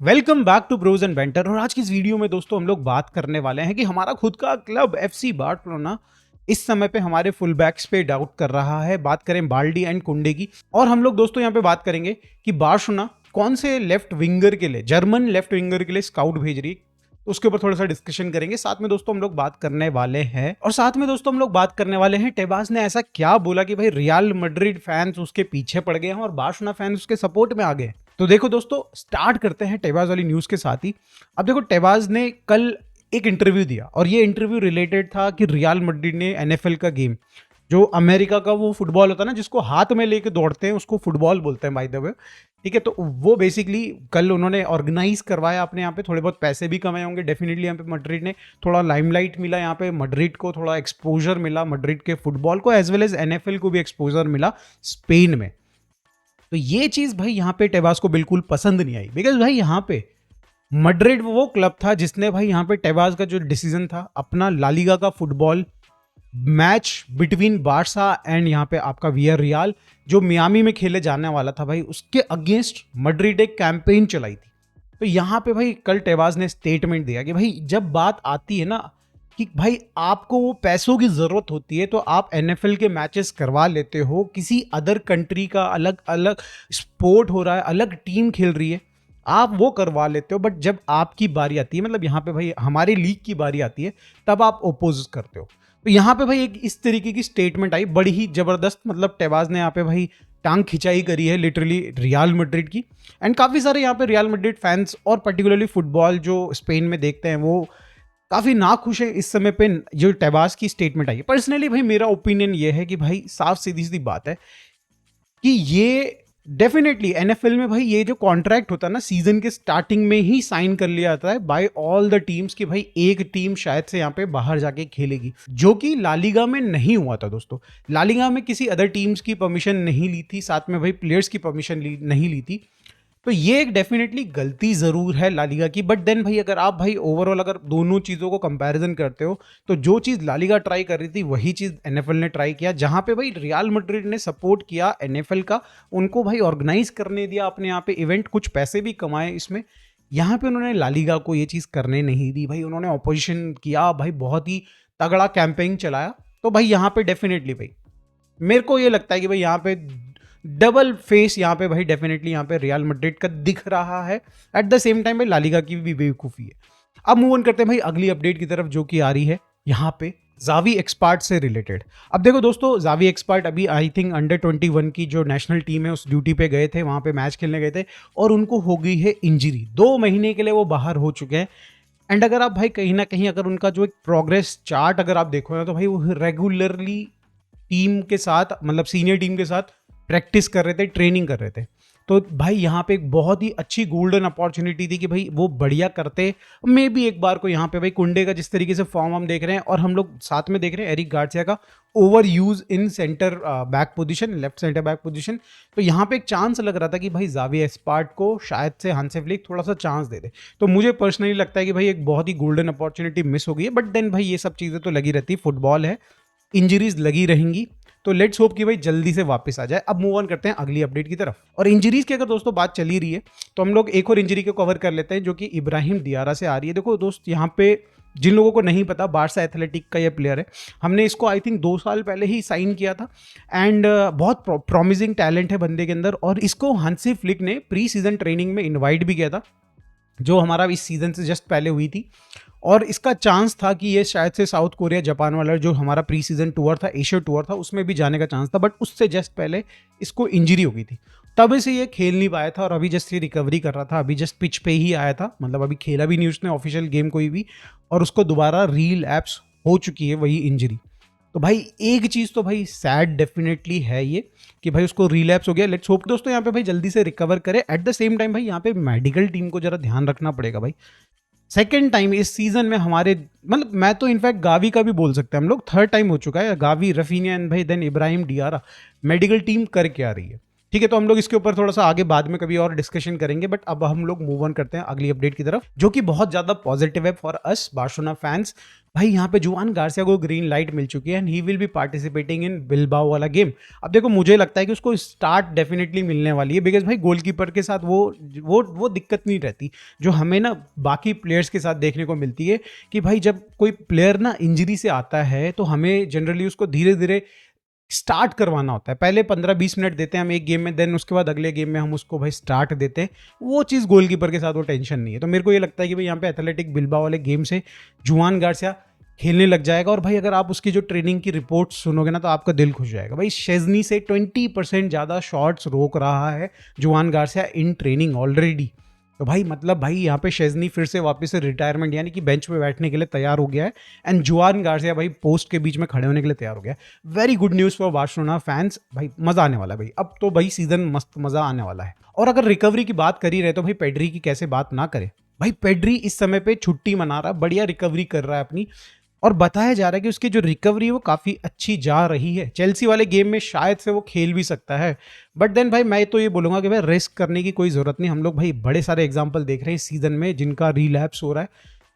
Welcome back to bros and banter. और आज की इस वीडियो में दोस्तों हम लोग बात करने वाले हैं कि हमारा खुद का क्लब एफसी बार्सिलोना इस समय पे हमारे फुल बैक्स पे डाउट कर रहा है। बात करें बाल्डी एंड कुंडे की, और हम लोग दोस्तों यहाँ पे बात करेंगे कि बार्सिलोना कौन से लेफ्ट विंगर के लिए, जर्मन लेफ्ट विंगर के लिए स्काउट भेज रही है, तो उसके ऊपर थोड़ा सा डिस्कशन करेंगे। साथ में दोस्तों हम लोग बात करने वाले हैं, और साथ में दोस्तों हम लोग बात करने वाले हैं टेबास ने ऐसा क्या बोला कि भाई रियल मैड्रिड फैंस उसके पीछे पड़ गए हैं और बार्सिलोना फैंस उसके सपोर्ट में आ गए हैं। तो देखो दोस्तों, स्टार्ट करते हैं टेबाज वाली न्यूज के साथ ही। अब देखो, टेबाज ने कल एक इंटरव्यू दिया, और ये इंटरव्यू रिलेटेड था कि रियल मैड्रिड ने एनएफएल का गेम, जो अमेरिका का वो फुटबॉल होता है ना जिसको हाथ में लेके दौड़ते हैं, उसको फुटबॉल बोलते हैं बाय द वे, ठीक है। तो वो बेसिकली कल उन्होंने ऑर्गेनाइज करवाया अपने यहाँ पे, थोड़े बहुत पैसे भी कमाए होंगे डेफिनेटली। यहाँ पे मैड्रिड ने थोड़ा लाइमलाइट मिला, यहाँ पे मैड्रिड को थोड़ा एक्सपोजर मिला, मैड्रिड के फुटबॉल को एज वेल एज एनएफएल को भी एक्सपोजर मिला स्पेन में। तो ये चीज भाई यहाँ पे टेबास को बिल्कुल पसंद नहीं आई, बिकॉज भाई यहाँ पे मैड्रिड वो क्लब था जिसने भाई यहाँ पे टेबास का जो डिसीजन था, अपना लालिगा का football match between Barca and यहाँ पे आपका वियर रियाल जो मियामी में खेले जाने वाला था, भाई उसके अगेंस्ट मैड्रिड एक कैंपेन चलाई थी। तो यहाँ पे भाई कल टेबास ने स्टेटमेंट दिया कि भाई जब बात आती है ना कि भाई आपको वो पैसों की जरूरत होती है, तो आप एनएफएल के मैचेस करवा लेते हो, किसी अदर कंट्री का अलग अलग स्पोर्ट हो रहा है, अलग टीम खेल रही है, आप वो करवा लेते हो। बट जब आपकी बारी आती है, मतलब यहाँ पे भाई हमारी लीग की बारी आती है, तब आप ओपोज करते हो। तो यहाँ पे भाई एक इस तरीके की स्टेटमेंट आई, बड़ी ही जबरदस्त। मतलब टेबाज ने यहाँ पे भाई टांग खिंचाई करी है लिटरली रियल मैड्रिड की। एंड काफी सारे यहाँ पे रियल मैड्रिड फैंस और पर्टिकुलरली फुटबॉल जो स्पेन में देखते हैं वो काफी ना खुश है इस समय पे जो टेबास की स्टेटमेंट आई है। पर्सनली भाई मेरा ओपिनियन ये है कि भाई साफ सीधी सी बात है कि ये डेफिनेटली एनएफएल में भाई ये जो कॉन्ट्रैक्ट होता है ना, सीजन के स्टार्टिंग में ही साइन कर लिया जाता है बाय ऑल द टीम्स कि भाई एक टीम शायद से यहाँ पे बाहर जाके खेलेगी, जो कि लालिगा में नहीं हुआ था दोस्तों। लालिगा में किसी अदर टीम्स की परमिशन नहीं ली थी, साथ में भाई प्लेयर्स की परमिशन नहीं ली थी। तो ये एक डेफिनेटली गलती जरूर है लालिगा की। बट देन भाई अगर आप भाई ओवरऑल अगर दोनों चीजों को कंपैरिजन करते हो, तो जो चीज लालिगा ट्राई कर रही थी वही चीज एनएफएल ने ट्राई किया। जहां पे भाई रियल मैड्रिड ने सपोर्ट किया एनएफएल का, उनको भाई ऑर्गेनाइज करने दिया अपने यहाँ पे इवेंट, कुछ पैसे भी कमाए इसमें। यहाँ पे उन्होंने लालिगा को ये चीज करने नहीं दी भाई, उन्होंने ऑपोजिशन किया भाई, बहुत ही तगड़ा कैंपेन चलाया। तो भाई यहाँ पे डेफिनेटली भाई मेरे को ये लगता है कि भाई यहाँ पे डबल फेस यहाँ पे भाई डेफिनेटली यहाँ पे रियल मैड्रिड का दिख रहा है। एट द सेम टाइम भाई लालिगा की भी बेवकूफ़ी है। अब मूव ऑन करते हैं भाई अगली अपडेट की तरफ, जो कि आ रही है यहाँ पे जावी एक्सपर्ट से रिलेटेड। अब देखो दोस्तों, जावी एक्सपर्ट अभी आई थिंक अंडर 21 की जो नेशनल टीम है उस ड्यूटी पे गए थे, वहाँ पे मैच खेलने गए थे, और उनको हो गई है इंजरी। 2 महीने के लिए वो बाहर हो चुके हैं। एंड अगर आप भाई कहीं ना कहीं अगर उनका जो एक प्रोग्रेस चार्ट अगर आप देखो ना, तो भाई वो रेगुलरली टीम के साथ, मतलब सीनियर टीम के साथ प्रैक्टिस कर रहे थे, ट्रेनिंग कर रहे थे। तो भाई यहाँ पे एक बहुत ही अच्छी गोल्डन अपॉर्चुनिटी थी कि भाई वो बढ़िया करते। मे भी एक बार को यहाँ पे भाई कुंडे का जिस तरीके से फॉर्म हम देख रहे हैं, और हम लोग साथ में देख रहे हैं एरिक गार्सिया का over use in centre back position, left centre back position. तो यहाँ पे एक चांस लग रहा था कि भाई जावी एस्पार्ट को शायद से हांसी फ्लिक थोड़ा सा चांस दे दे। तो मुझे पर्सनली लगता है कि भाई एक बहुत ही गोल्डन अपॉर्चुनिटी मिस हो गई है। बट देन भाई ये सब चीज़ें तो लगी रहती, फुटबॉल है, इंजरीज लगी रहेंगी। तो लेट्स होप कि भाई जल्दी से वापस आ जाए। अब मूव ऑन करते हैं अगली अपडेट की तरफ। और इंजरीज की अगर दोस्तों बात चली रही है, तो हम लोग एक और इंजरी को कवर कर लेते हैं, जो कि इब्राहिम दियारा से आ रही है। देखो दोस्त, यहाँ पे जिन लोगों को नहीं पता, बार्सा एथलेटिक का ये प्लेयर है। हमने इसको आई थिंक 2 साल पहले ही साइन किया था। एंड बहुत प्रॉमिसिंग टैलेंट है बंदे के अंदर, और इसको हांसी फ्लिक ने प्री सीजन ट्रेनिंग में इन्वाइट भी किया था, जो हमारा इस सीजन से जस्ट पहले हुई थी। और इसका चांस था कि ये शायद से साउथ कोरिया जापान वाला जो हमारा प्री सीजन टूर था, एशिया टूर था, उसमें भी जाने का चांस था। बट उससे जस्ट पहले इसको इंजरी हो गई थी, तब से ये खेल नहीं पाया था, और अभी जस्ट ये रिकवरी कर रहा था। अभी जस्ट पिच पे ही आया था, मतलब अभी खेला भी नहीं उसने ऑफिशियल गेम कोई भी, और उसको दोबारा रील एप्स हो चुकी है वही इंजरी। तो भाई एक चीज़ तो भाई सैड डेफिनेटली है ये कि भाई उसको रिलैप्स हो गया। लेट्स होप दोस्तों यहाँ पे भाई जल्दी से रिकवर करे। एट द सेम टाइम भाई यहाँ पे मेडिकल टीम को जरा ध्यान रखना पड़ेगा भाई। सेकेंड टाइम इस सीजन में हमारे, मतलब मैं तो इनफैक्ट गावी का भी बोल सकते हैं हम लोग, 3rd टाइम हो चुका है गावी, रफीनिया एंड भाई देन इब्राहिम दियारा मेडिकल टीम करके आ रही है। ठीक है, तो हम लोग इसके ऊपर थोड़ा सा आगे बाद में कभी और डिस्कशन करेंगे, बट अब हम लोग मूव ऑन करते हैं अगली अपडेट की तरफ, जो कि बहुत ज्यादा पॉजिटिव है फॉर अस बार्सिलोना फैंस। भाई यहाँ पे जुआन गार्सिया को ग्रीन लाइट मिल चुकी है and he will be participating in Bilbao वाला गेम। अब देखो, मुझे लगता है कि उसको स्टार्ट डेफिनेटली मिलने वाली है, बिकॉज भाई गोलकीपर के साथ वो दिक्कत नहीं रहती जो हमें ना बाकी प्लेयर्स के साथ देखने को मिलती है, कि भाई जब कोई प्लेयर ना इंजरी से आता है तो हमें जनरली उसको धीरे धीरे स्टार्ट करवाना होता है। पहले 15-20 मिनट देते हैं हम एक गेम में, देन उसके बाद अगले गेम में हम उसको भाई स्टार्ट देते हैं। वो चीज़ गोलकीपर के साथ वो टेंशन नहीं है। तो मेरे को ये लगता है कि भाई यहाँ पे एथलेटिक बिल्बाओ वाले गेम से जुआन गार्सिया खेलने लग जाएगा। और भाई अगर आप उसकी जो ट्रेनिंग की रिपोर्ट सुनोगे ना तो आपका दिल खुश जाएगा। भाई शेजनी से 20% ज़्यादा शॉट्स रोक रहा है जुआन गार्सिया इन ट्रेनिंग ऑलरेडी। तो भाई मतलब भाई यहाँ पे शेजनी फिर से वापस से रिटायरमेंट यानी कि बेंच पे बैठने के लिए तैयार हो गया है एंड जुआन गार्सिया भाई पोस्ट के बीच में खड़े होने के लिए तैयार हो गया है। Very good news for Barcelona fans. भाई मजा आने वाला है भाई, अब तो भाई सीजन मस्त मजा आने वाला है। और अगर रिकवरी की बात कर ही रहे तो भाई पेड्री की कैसे बात ना करे। भाई पेड्री इस समय पे छुट्टी मना रहा है, बढ़िया रिकवरी कर रहा है अपनी, और बताया जा रहा है कि उसकी जो रिकवरी है वो काफ़ी अच्छी जा रही है। चेल्सी वाले गेम में शायद से वो खेल भी सकता है, बट देन भाई मैं तो ये बोलूँगा कि भाई रिस्क करने की कोई ज़रूरत नहीं। हम लोग भाई बड़े सारे एग्जांपल देख रहे हैं इस सीज़न में जिनका रिलैप्स हो रहा है।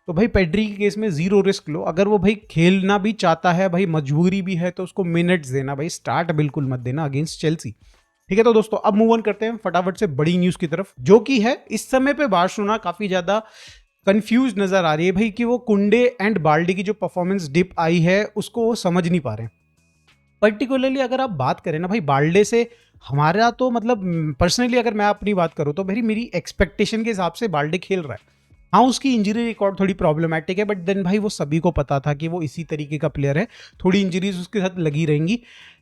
तो भाई पेड्री के केस में जीरो रिस्क लो। अगर वो भाई खेलना भी चाहता है, भाई मजबूरी भी है, तो उसको मिनट्स देना, भाई स्टार्ट बिल्कुल मत देना अगेंस्ट चेल्सी। ठीक है, तो दोस्तों अब मूव ऑन करते हैं फटाफट से बड़ी न्यूज़ की तरफ, जो कि है इस समय पे बार्सिलोना काफ़ी ज़्यादा कंफ्यूज नजर आ रही है भाई, कि वो कुंडे एंड बाल्डी की जो परफॉर्मेंस डिप आई है उसको वो समझ नहीं पा रहे हैं। पर्टिकुलरली अगर आप बात करें ना भाई बाल्डे से, हमारा तो मतलब पर्सनली अगर मैं अपनी बात करूं तो भाई मेरी एक्सपेक्टेशन के हिसाब से बाल्डे खेल रहा है। हाँ, उसकी इंजरी रिकॉर्ड थोड़ी प्रॉब्लमेटिक है, बट देन भाई वो सभी को पता था कि वो इसी तरीके का प्लेयर है, थोड़ी इंजरीज उसके साथ लगी रहेंगी,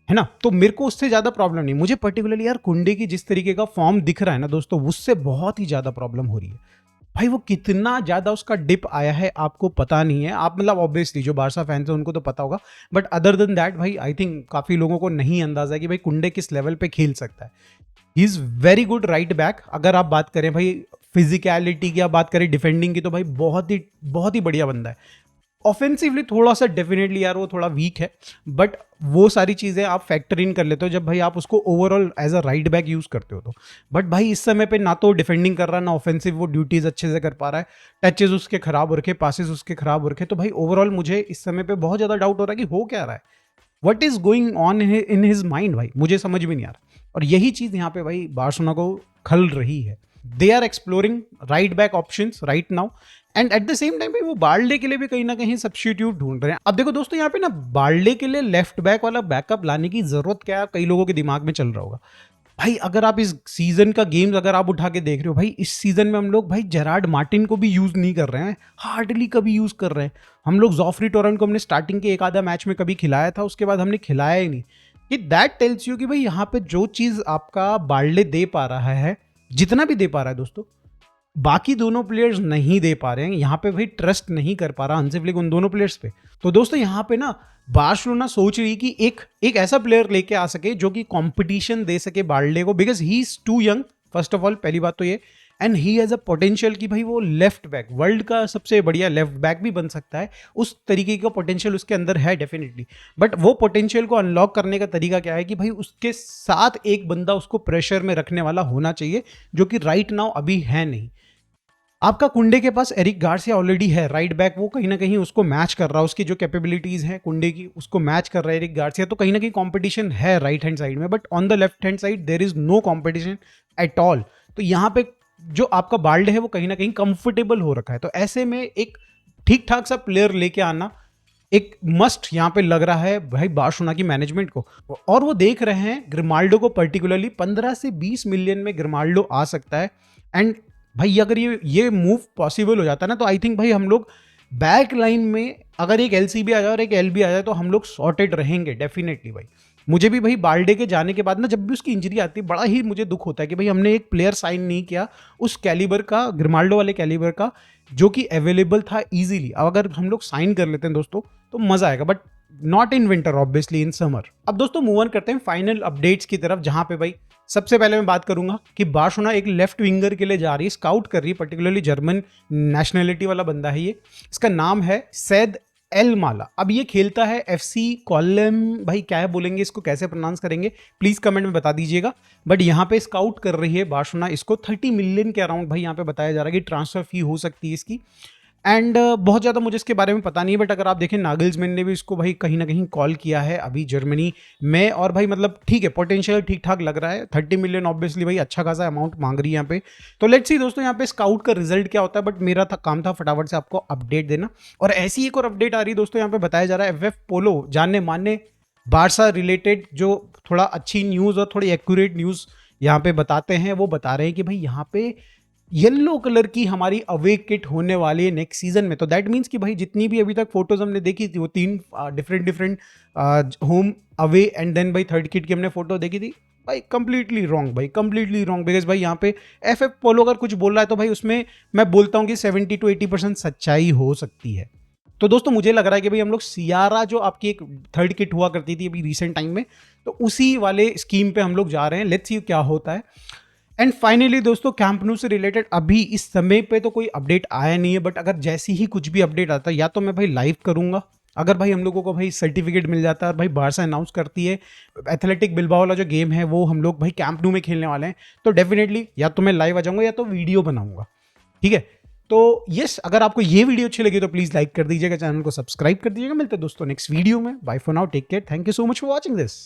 है ना। तो मेरे को उससे ज़्यादा प्रॉब्लम नहीं। मुझे पर्टिकुलरली यार कुंडे की जिस तरीके का फॉर्म दिख रहा है ना दोस्तों, उससे बहुत ही ज़्यादा प्रॉब्लम हो रही है। भाई वो कितना ज्यादा उसका डिप आया है आपको पता नहीं है। आप मतलब ऑब्वियसली जो बारसा फैंस है उनको तो पता होगा, बट अदर देन दैट भाई आई थिंक काफी लोगों को नहीं अंदाजा है कि भाई कुंडे किस लेवल पे खेल सकता है। He is very good right back. अगर आप बात करें भाई फिजिकलिटी की, आप बात करें डिफेंडिंग की, तो भाई बहुत ही बढ़िया बंदा है। ऑफेंसिवली थोड़ा सा डेफिनेटली यार वो थोड़ा वीक है, बट वो सारी चीज़ें आप फैक्टर इन कर लेते हो जब भाई आप उसको overall as a right back use करते हो तो। बट भाई इस समय पे ना तो डिफेंडिंग कर रहा है ना ऑफेंसिव वो ड्यूटीज अच्छे से कर पा रहा है। टचेज उसके खराब हो रखे, पासेस उसके खराब हो रखे। तो भाई ओवरऑल मुझे इस समय पे बहुत ज़्यादा डाउट हो रहा है कि हो क्या रहा है, what is going on in his mind. भाई मुझे समझ में नहीं आ रहा, और यही चीज़ यहाँ पे भाई बार्सिलोना को खल रही है। They are exploring right back options right now, and at the same time पे वो बाल्डे के लिए भी कहीं ना कहीं सब्स्टिट्यूट ढूंढ रहे हैं। अब देखो दोस्तों, यहाँ पे ना बाल्डे के लिए लेफ्ट बैक वाला बैकअप लाने की जरूरत क्या है, कई लोगों के दिमाग में चल रहा होगा। भाई अगर आप इस सीजन का गेम्स अगर आप उठा के देख रहे हो, भाई इस सीजन में हम लोग भाई जेरार्ड मार्टिन को भी यूज नहीं कर रहे हैं, हार्डली कभी यूज कर रहे हैं। हम लोग जोफ्री टोरेंट को हमने स्टार्टिंग के एक आधा मैच में कभी खिलाया था, उसके बाद हमने खिलाया ही नहीं। कि दैट टेल्स यू कि भाई यहाँ पे जो चीज आपका बाल्डे दे पा रहा है, जितना भी दे पा रहा है दोस्तों, बाकी दोनों प्लेयर्स नहीं दे पा रहे हैं। यहाँ पे भाई ट्रस्ट नहीं कर पा रहा हंसी फ्लिक उन दोनों प्लेयर्स पे। तो दोस्तों यहाँ पे ना बार्सिलोना सोच रही कि एक ऐसा प्लेयर लेके आ सके जो कि कंपटीशन दे सके बाल्डे को, because he is too young first of all, पहली बात तो ये, and he has a potential कि भाई वो लेफ्ट बैक वर्ल्ड का सबसे बढ़िया लेफ्ट बैक भी बन सकता है। उस तरीके का पोटेंशियल उसके अंदर है डेफिनेटली, बट वो पोटेंशियल को अनलॉक करने का तरीका क्या है कि भाई उसके साथ एक बंदा उसको प्रेशर में रखने वाला होना चाहिए, जो कि राइट नाउ अभी है नहीं। आपका कुंडे के पास एरिक गार्सिया ऑलरेडी है राइट बैक, वो कहीं ना कहीं उसको मैच कर रहा है, उसकी जो कैपेबिलिटीज है कुंडे की उसको मैच कर रहा है एरिक गार्सिया। तो कहीं ना कहीं कंपटीशन है राइट हैंड साइड में, but on the left hand side there is no competition at all. तो यहाँ पे जो आपका बाल्ड है वो कहीं ना कहीं कंफर्टेबल हो रखा है। तो ऐसे में एक ठीक ठाक सा प्लेयर लेके आना एक मस्ट यहाँ पे लग रहा है भाई बार्सिलोना की मैनेजमेंट को। और वो देख रहे हैं ग्रिमाल्डो को, पर्टिकुलरली 15 से 20 मिलियन में ग्रिमाल्डो आ सकता है। एंड भाई अगर ये मूव पॉसिबल हो जाता है ना, तो आई थिंक भाई हम लोग बैक लाइन में अगर एक एलसीबी आ जाए और एक एलबी आ जाए तो हम लोग सॉर्टेड रहेंगे डेफिनेटली। भाई मुझे भी भाई बाल्डे के जाने के बाद ना जब भी उसकी इंजरी आती है बड़ा ही मुझे दुख होता है कि भाई हमने एक प्लेयर साइन नहीं किया उस कैलिबर का, ग्रिमाल्डो वाले कैलिबर का, जो कि अवेलेबल था इजीली। अब अगर हम लोग साइन कर लेते हैं दोस्तों तो मजा आएगा, but not in winter obviously, in summer. अब दोस्तों मूव ऑन करते हैं फाइनल अपडेट्स की तरफ, जहां पे भाई सबसे पहले मैं बात करूंगा कि बार्सिलोना एक लेफ्ट विंगर के लिए जा रही है, स्काउट कर रही है, पर्टिकुलरली जर्मन नेशनलिटी वाला बंदा है ये। इसका नाम है सैद एल माला। अब ये खेलता है FC कॉलम, भाई क्या है बोलेंगे इसको, कैसे प्रोनाउंस करेंगे प्लीज कमेंट में बता दीजिएगा। बट यहाँ पे स्काउट कर रही है बार्सिलोना इसको 30 मिलियन के अराउंड भाई यहाँ पे बताया जा रहा है कि ट्रांसफर फी हो सकती है इसकी। एंड बहुत ज़्यादा मुझे इसके बारे में पता नहीं है, बट अगर आप देखें नागल्समैन ने भी इसको भाई कहीं ना कहीं कॉल किया है अभी जर्मनी में, और भाई मतलब ठीक है, पोटेंशियल ठीक ठाक लग रहा है। 30 मिलियन ऑब्वियसली भाई अच्छा खासा अमाउंट मांग रही है यहाँ पे। तो लेट्स सी दोस्तों यहाँ पे स्काउट का रिजल्ट क्या होता है, बट मेरा काम था फटाफट से आपको अपडेट देना। और ऐसी एक और अपडेट आ रही है दोस्तों, यहाँ पे बताया जा रहा है FF पोलो जानने मानने बारसा रिलेटेड जो थोड़ा अच्छी न्यूज़ और थोड़ी एक्यूरेट न्यूज़ यहाँ पे बताते हैं, वो बता रहे हैं कि भाई यहाँ पे येलो कलर की हमारी अवे किट होने वाली है नेक्स्ट सीजन में। तो दैट मीन्स कि भाई जितनी भी अभी तक फोटोज हमने देखी थी वो 3 different home away and then भाई थर्ड किट की हमने फोटो देखी थी, भाई कंप्लीटली रॉन्ग, भाई कंप्लीटली रॉन्ग। बिकॉज भाई यहाँ पे FF पोलो अगर कुछ बोल रहा है तो भाई उसमें मैं बोलता हूँ कि 70 to 80% सच्चाई हो सकती है। तो दोस्तों मुझे लग रहा है कि भाई हम लोग सियारा जो आपकी एक थर्ड किट हुआ करती थी अभी रिसेंट टाइम में, तो उसी वाले स्कीम पे हम लोग जा रहे हैं। लेट्स सी क्या होता है। एंड फाइनली दोस्तों कैंप न्यू से रिलेटेड अभी इस समय पे तो कोई अपडेट आया नहीं है, बट अगर जैसी ही कुछ भी अपडेट आता है या तो मैं भाई लाइव करूंगा, अगर भाई हम लोगों को भाई सर्टिफिकेट मिल जाता है और भाई बारसा अनाउंस करती है एथलेटिक बिल्बाओ वाला जो गेम है वो हम लोग भाई कैंप न्यू में खेलने वाले हैं, तो डेफिनेटली या तो मैं लाइव आ जाऊंगा या तो वीडियो बनाऊंगा, ठीक है। तो यस, अगर आपको ये वीडियो अच्छी लगी तो प्लीज लाइक कर दीजिएगा, चैनल को सब्सक्राइब कर दीजिएगा। मिलते हैं दोस्तों नेक्स्ट वीडियो में। Bye for now, take care, thank you so much for watching this.